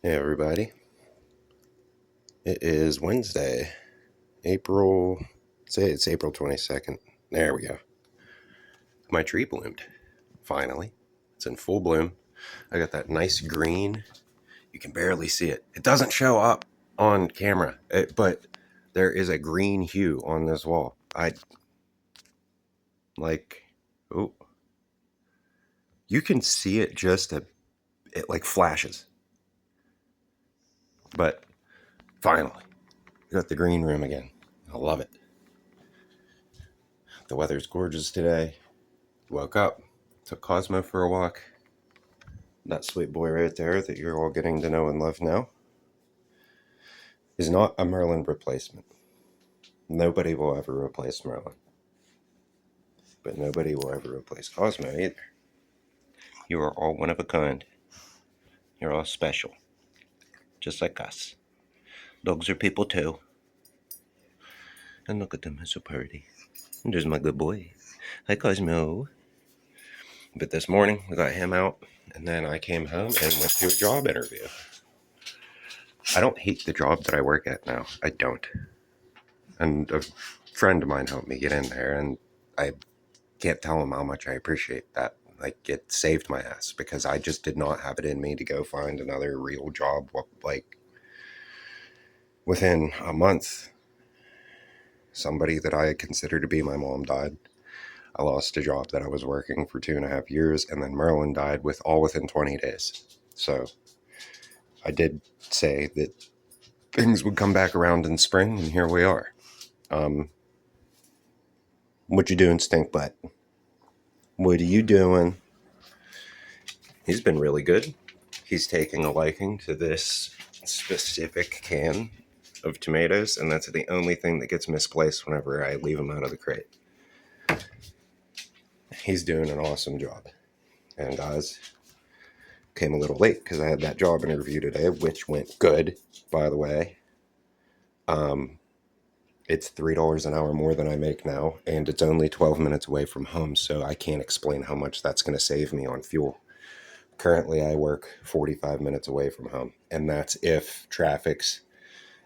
Hey everybody, it is Wednesday, April, say it's April 22nd. There we go. My tree bloomed, finally. It's in full bloom. I got that nice green. You can barely see it. It doesn't show up on camera, but there is a green hue on this wall. Oh, you can see it it like flashes. But finally, got the green room again. I love it. The weather's gorgeous today. Woke up, took Cosmo for a walk. That sweet boy right there that you're all getting to know and love now is not a Merlin replacement. Nobody will ever replace Merlin. But nobody will ever replace Cosmo either. You are all one of a kind. You're all special. Just like us. Dogs are people too. And look at them, they're so pretty. And there's my good boy. Hi, Cosmo. But this morning, we got him out, and then I came home and went to a job interview. I don't hate the job that I work at now. I don't. And a friend of mine helped me get in there, and I can't tell him how much I appreciate that. Like, it saved my ass because I just did not have it in me to go find another real job. Like, within a month, somebody that I consider to be my mom died. I lost a job that I was working for 2.5 years, and then Merlin died within 20 days. So I did say that things would come back around in spring, and here we are. What you doing, stink butt? What are you doing? He's been really good. He's taking a liking to this specific can of tomatoes, and that's the only thing that gets misplaced whenever I leave him out of the crate. He's doing an awesome job. And Oz came a little late because I had that job interview today, which went good, by the way. It's $3 an hour more than I make now, and it's only 12 minutes away from home, so I can't explain how much that's going to save me on fuel. Currently, I work 45 minutes away from home, and that's if traffic's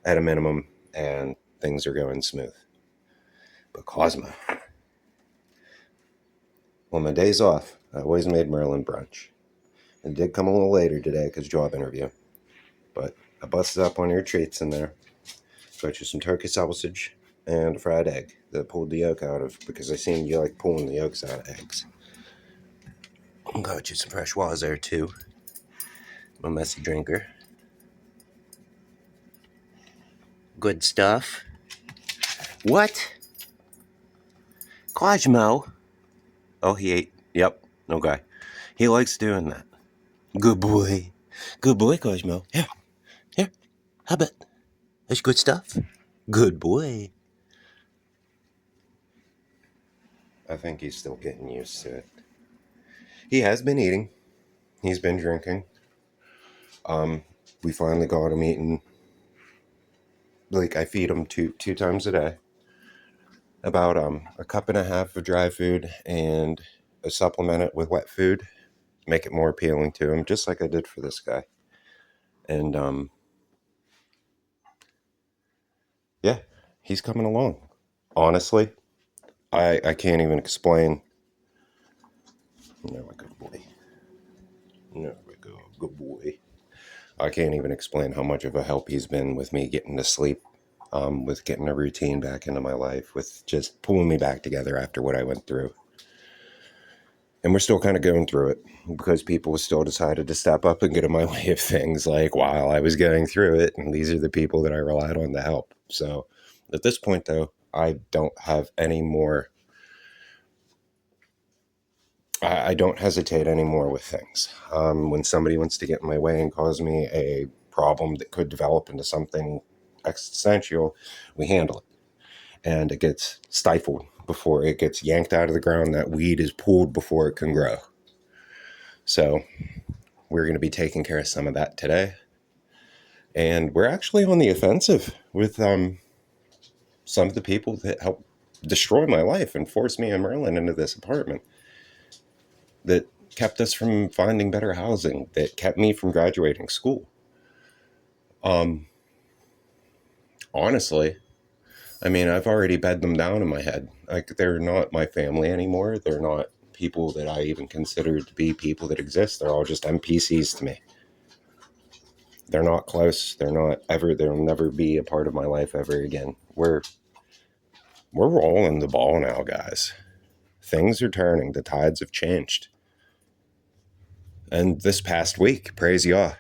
at a minimum and things are going smooth. But Cosmo, on my days off, I always made Merlin brunch. It did come a little later today because job interview, but I busted up on your treats in there. Got you some turkey sausage and a fried egg that I pulled the yolk out of because I seen you like pulling the yolks out of eggs. Got you some fresh water there too. I'm a messy drinker. Good stuff. What? Cosmo? Oh, he ate. Yep. Okay. He likes doing that. Good boy. Good boy, Cosmo. Here. Here. How about? That's good stuff. Good boy. I think he's still getting used to it. He has been eating. He's been drinking. We finally got him eating. Like, I feed him two times a day. About a cup and a half of dry food and a supplement it with wet food. Make it more appealing to him, just like I did for this guy. And yeah, he's coming along. Honestly, I can't even explain. No, my good boy. No, my good boy. I can't even explain how much of a help he's been with me getting to sleep, with getting a routine back into my life, with just pulling me back together after what I went through. And we're still kind of going through it because people still decided to step up and get in my way of things like while I was going through it. And these are the people that I relied on to help. So at this point, though, I don't have any more. I don't hesitate anymore with things. When somebody wants to get in my way and cause me a problem that could develop into something existential, we handle it. And it gets stifled before it gets yanked out of the ground. That weed is pulled before it can grow. So we're going to be taking care of some of that today. And we're actually on the offensive with some of the people that helped destroy my life and force me and Merlin into this apartment. That kept us from finding better housing, that kept me from graduating school. Um, honestly, I mean, I've already bed them down in my head. Like, they're not my family anymore. They're not people that I even consider to be people that exist. They're all just NPCs to me. They're not close. They're not ever, they'll never be a part of my life ever again. We're rolling the ball now, guys. Things are turning. The tides have changed. And this past week, praise Yah,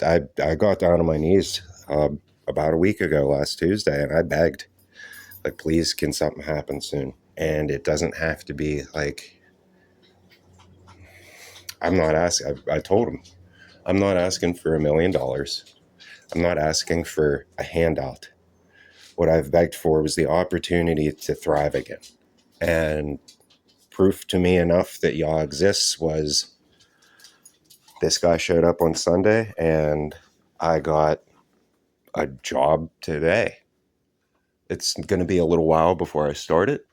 I got down on my knees about a week ago, last Tuesday, and I begged, like, please, can something happen soon? And it doesn't have to be like, I'm not asking, I told him, I'm not asking for $1 million. I'm not asking for a handout. What I've begged for was the opportunity to thrive again. And proof to me enough that Yah exists was this guy showed up on Sunday and I got a job today. It's going to be a little while before I start it.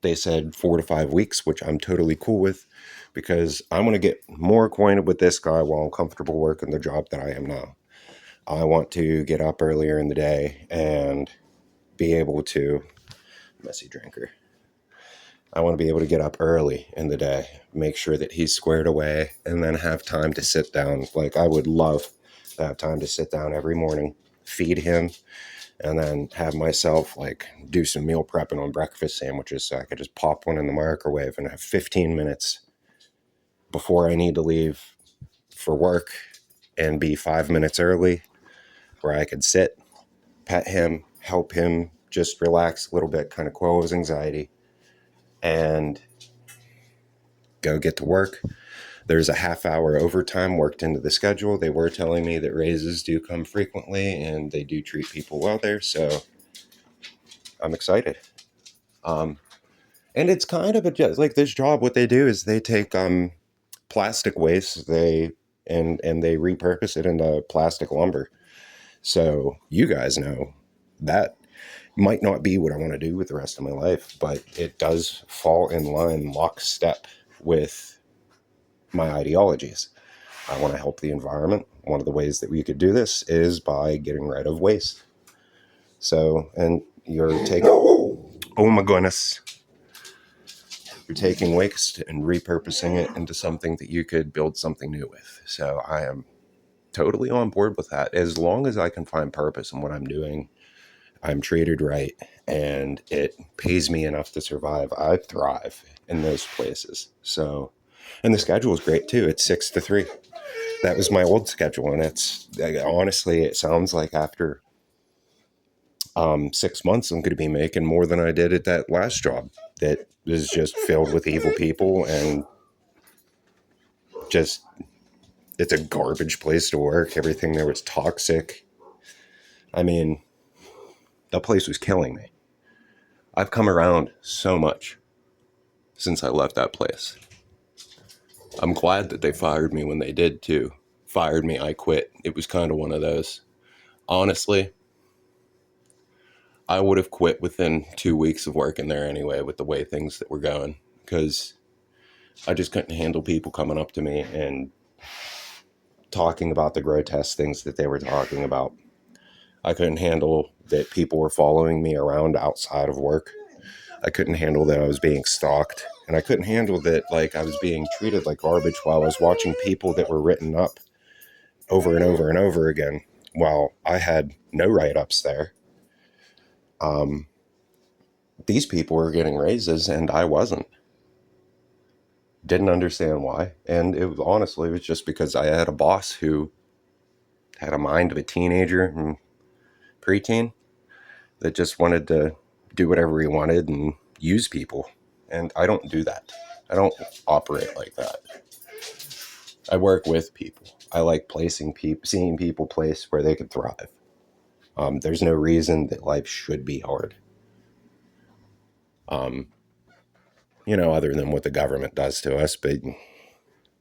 They said 4 to 5 weeks, which I'm totally cool with because I want to get more acquainted with this guy while I'm comfortable working the job that I am now. I want to get up earlier in the day and be able to, messy drinker. I want to be able to get up early in the day, make sure that he's squared away, and then have time to sit down. Like, I would love to have time to sit down every morning, feed him, and then have myself, like, do some meal prepping on breakfast sandwiches so I could just pop one in the microwave and have 15 minutes before I need to leave for work and be 5 minutes early where I could sit, pet him, help him just relax a little bit, kind of quell his anxiety, and go get to work. There's a half-hour overtime worked into the schedule. They were telling me that raises do come frequently and they do treat people well there, so I'm excited. And it's kind of like this job, what they do is they take plastic waste, and they repurpose it into plastic lumber. So you guys know that might not be what I want to do with the rest of my life, but it does fall in line lockstep with my ideologies. I want to help the environment. One of the ways that we could do this is by getting rid of waste. So, and you're taking, oh my goodness, you're taking waste and repurposing it into something that you could build something new with. So I am totally on board with that. As long as I can find purpose in what I'm doing, I'm treated right, and it pays me enough to survive, I thrive in those places. So, and the schedule is great too. It's 6 to 3. That was my old schedule, and it's honestly, it sounds like after 6 months, I'm going to be making more than I did at that last job that was just filled with evil people and just, it's a garbage place to work. Everything there was toxic. I mean, that place was killing me. I've come around so much since I left that place. I'm glad that they fired me when they did too. Fired me, I quit. It was kind of one of those. Honestly, I would have quit within 2 weeks of working there anyway with the way things that were going, because I just couldn't handle people coming up to me and talking about the grotesque things that they were talking about. I couldn't handle that people were following me around outside of work. I couldn't handle that I was being stalked. And I couldn't handle that, like, I was being treated like garbage while I was watching people that were written up over and over and over again while I had no write-ups there. These people were getting raises and I wasn't. Didn't understand why. And it was just because I had a boss who had a mind of a teenager and preteen that just wanted to do whatever he wanted and use people. And I don't do that. I don't operate like that. I work with people. I like seeing people place where they could thrive. There's no reason that life should be hard. Other than what the government does to us, but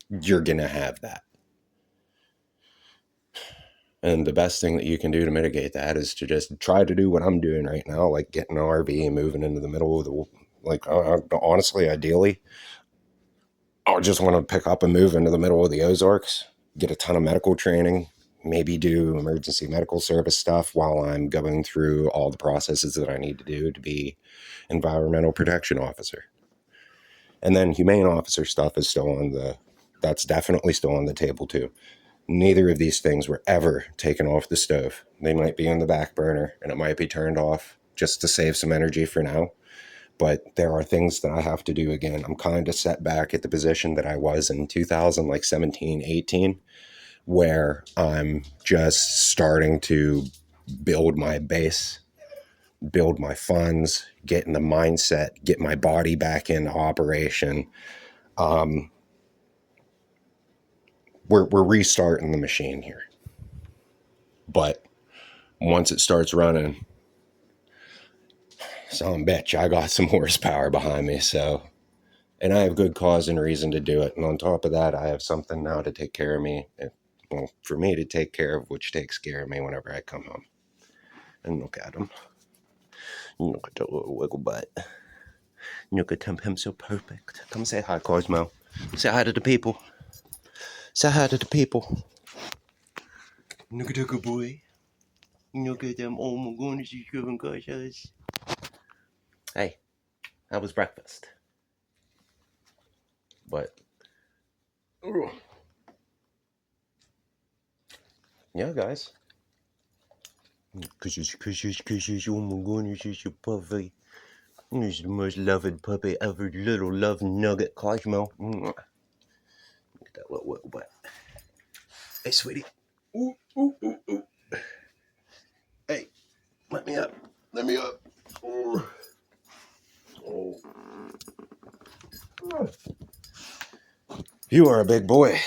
you're going to have that. And the best thing that you can do to mitigate that is to just try to do what I'm doing right now, like getting an RV and moving into the middle of the, like, honestly, ideally, I just want to pick up and move into the middle of the Ozarks, get a ton of medical training, maybe do emergency medical service stuff while I'm going through all the processes that I need to do to be environmental protection officer. And then humane officer stuff is that's definitely still on the table too. Neither of these things were ever taken off the stove. They might be on the back burner and it might be turned off just to save some energy for now. But there are things that I have to do again. I'm kind of set back at the position that I was in 2017, 18, where I'm just starting to build my base, build my funds, get in the mindset, get my body back into operation. We're restarting the machine here. But once it starts running, son of a bitch, I got some horsepower behind me. So, and I have good cause and reason to do it. And on top of that, I have something now to take care of me. Well, for me to take care of, which takes care of me whenever I come home. And look at him. Look at that little wiggle butt. Look at him so perfect. Come say hi, Cosmo. Say hi to the people. Say hi to the people. Look at the good boy. Look at them. Oh my goodness, he's giving guys. Hey, that was breakfast. But, yeah, guys. Cause oh my goodness, it's your puppy. It's the most loving puppy ever, little love nugget, Cosmo. Look at that little butt. Hey, sweetie. Ooh, ooh, ooh, ooh. Hey, let me up. Let me up. Oh. You are a big boy.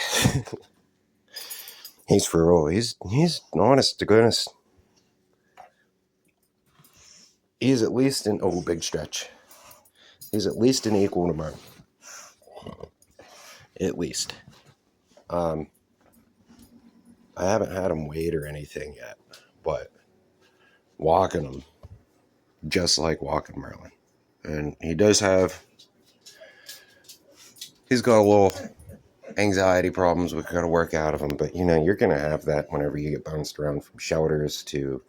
He's for real. He's honest to goodness. He's at least big stretch. He's at least an equal to mine. At least. I haven't had him weighed or anything yet, but walking him just like walking Merlin. And he's got a little anxiety problems we got to work out of him, but you're going to have that whenever you get bounced around from shelters to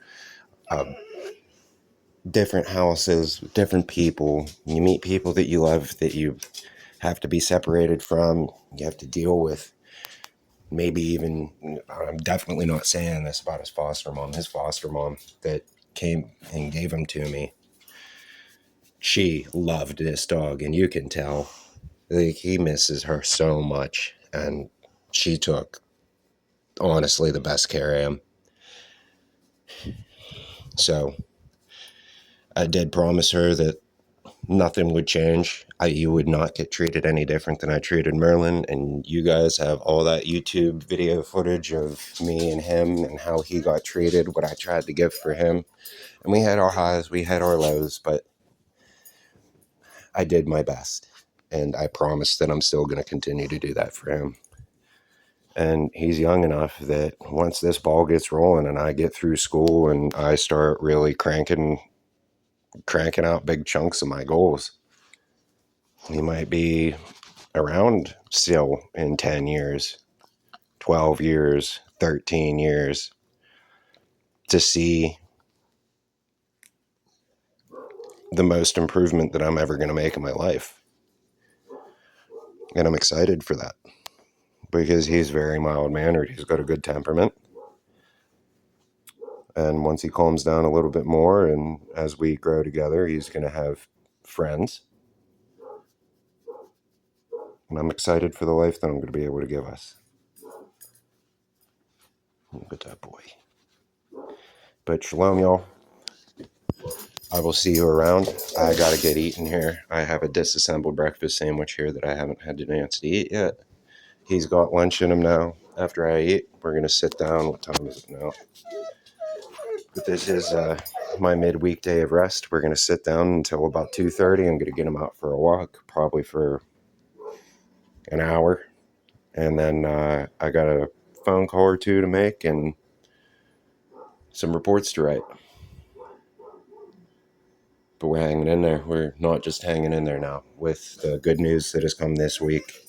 different houses, different people. You meet people that you love that you have to be separated from. You have to deal with maybe even, I'm definitely not saying this about his foster mom that came and gave him to me. She loved this dog, and you can tell he misses her so much, and she took honestly the best care of him. So I did promise her that nothing would change. You would not get treated any different than I treated Merlin, and you guys have all that YouTube video footage of me and him and how he got treated, what I tried to give for him. And we had our highs, we had our lows, but I did my best. And I promise that I'm still going to continue to do that for him. And he's young enough that once this ball gets rolling and I get through school and I start really cranking out big chunks of my goals, he might be around still in 10 years, 12 years, 13 years to see the most improvement that I'm ever going to make in my life. And I'm excited for that because he's very mild-mannered. He's got a good temperament. And once he calms down a little bit more and as we grow together, he's going to have friends. And I'm excited for the life that I'm going to be able to give us. Look at that boy. But shalom, y'all. I will see you around. I got to get eating here. I have a disassembled breakfast sandwich here that I haven't had a chance to eat yet. He's got lunch in him now. After I eat, we're going to sit down. What time is it now? But this is my midweek day of rest. We're going to sit down until about 2:30. I'm going to get him out for a walk, probably for an hour. And then I got a phone call or two to make and some reports to write. But we're hanging in there. We're not just hanging in there now. With the good news that has come this week,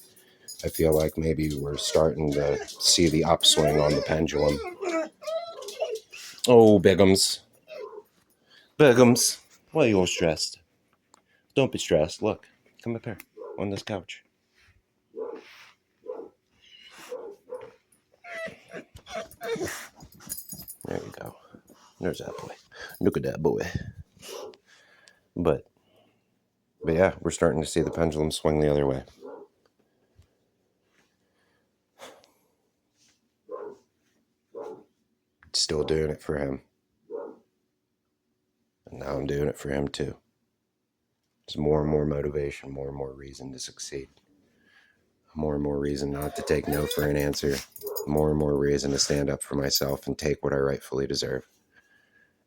I feel like maybe we're starting to see the upswing on the pendulum. Oh, Bigums. Bigums. Why are you all stressed? Don't be stressed. Look, come up here on this couch. There you go. There's that boy. Look at that boy. But yeah, we're starting to see the pendulum swing the other way. Still doing it for him. And now I'm doing it for him too. There's more and more motivation, more and more reason to succeed. More and more reason not to take no for an answer. More and more reason to stand up for myself and take what I rightfully deserve.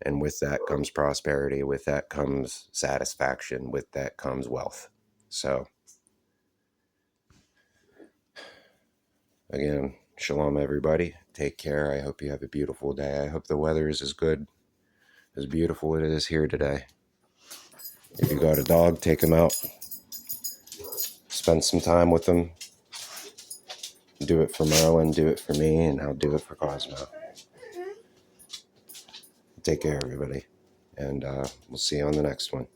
And with that comes prosperity. With that comes satisfaction. With that comes wealth. So, again, shalom, everybody. Take care. I hope you have a beautiful day. I hope the weather is as good, as beautiful as it is here today. If you got a dog, take him out. Spend some time with him. Do it for Merlin, do it for me, and I'll do it for Cosmo. Take care, everybody. And we'll see you on the next one.